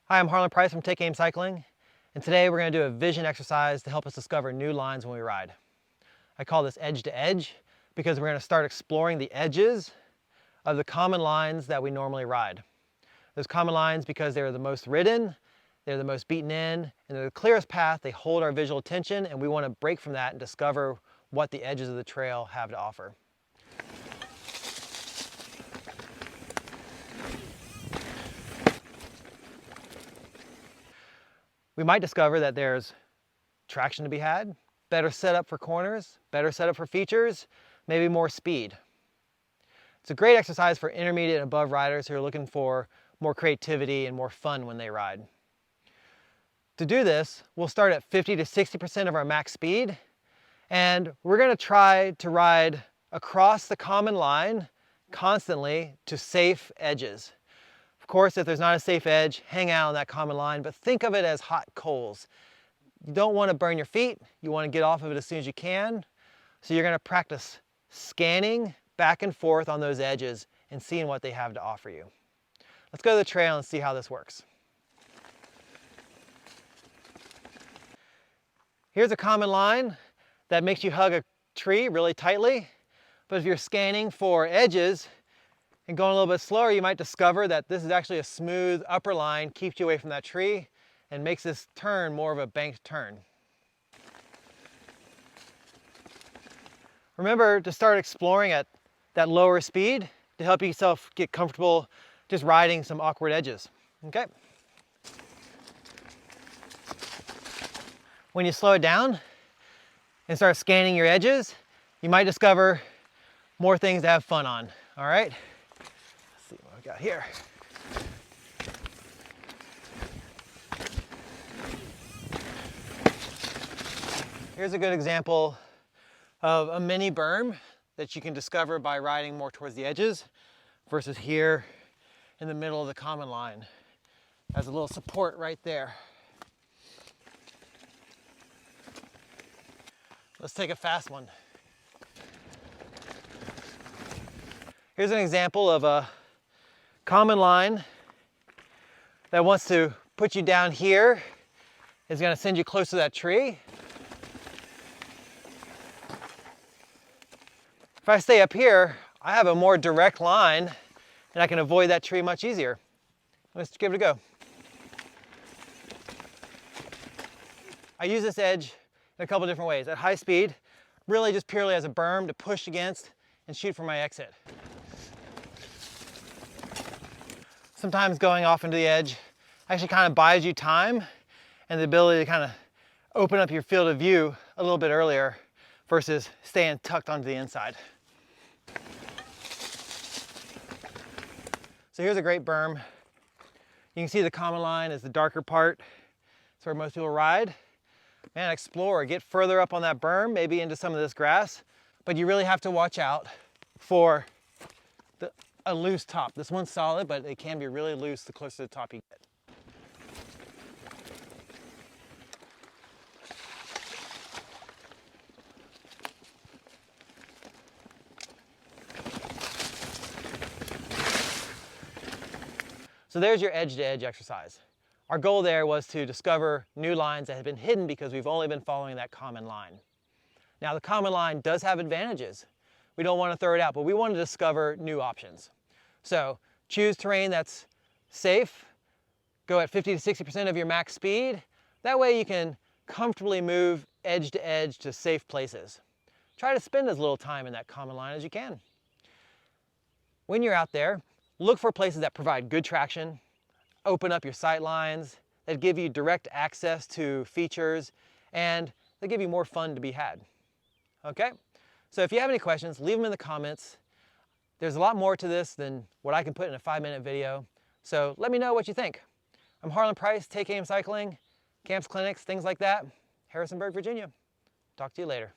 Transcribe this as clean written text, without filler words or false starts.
Hi, I'm Harlan Price from Take Aim Cycling, and today we're going to do a vision exercise to help us discover new lines when we ride. I call this edge to edge because we're going to start exploring the edges of the common lines that we normally ride. Those common lines because they're the most ridden, they're the most beaten in, and they're the clearest path. They hold our visual attention, and we want to break from that and discover what the edges of the trail have to offer. We might discover that there's traction to be had, better setup for corners, better setup for features, maybe more speed. It's a great exercise for intermediate and above riders who are looking for more creativity and more fun when they ride. To do this, we'll start at 50 to 60% of our max speed, and we're going to try to ride across the common line constantly to safe edges. Of course, if there's not a safe edge, hang out on that common line, but think of it as hot coals. You don't want to burn your feet. You want to get off of it as soon as you can. So you're going to practice scanning back and forth on those edges and seeing what they have to offer you. Let's go to the trail and see how this works. Here's a common line that makes you hug a tree really tightly. But if you're scanning for edges and going a little bit slower, you might discover that this is actually a smooth upper line, keeps you away from that tree, and makes this turn more of a banked turn. Remember to start exploring at that lower speed to help yourself get comfortable just riding some awkward edges. Okay? When you slow it down and start scanning your edges, you might discover more things to have fun on. All right? Let's see what we got here. Here's a good example of a mini berm that you can discover by riding more towards the edges versus here in the middle of the common line. Has a little support right there. Let's take a fast one. Here's an example of a common line that wants to put you down here. It's going to send you close to that tree. If I stay up here, I have a more direct line and I can avoid that tree much easier. Let's give it a go. I use this edge in a couple different ways. At high speed, really just purely as a berm to push against and shoot for my exit. Sometimes going off into the edge actually kind of buys you time and the ability to kind of open up your field of view a little bit earlier versus staying tucked onto the inside. So here's a great berm. You can see the common line is the darker part. That's where most people ride. Man, explore, get further up on that berm, maybe into some of this grass, but you really have to watch out for a loose top. This one's solid, but it can be really loose the closer to the top you get. So there's your edge-to-edge exercise. Our goal there was to discover new lines that had been hidden because we've only been following that common line. Now the common line does have advantages. We don't want to throw it out, but we want to discover new options. So choose terrain that's safe, go at 50 to 60% of your max speed. That way you can comfortably move edge to edge to safe places. Try to spend as little time in that common line as you can. When you're out there, look for places that provide good traction, open up your sight lines, that give you direct access to features, and they give you more fun to be had. Okay? So if you have any questions, leave them in the comments. There's a lot more to this than what I can put in a 5-minute video, so let me know what you think. I'm Harlan Price, Take Aim Cycling, camps, clinics, things like that, Harrisonburg, Virginia. Talk to you later.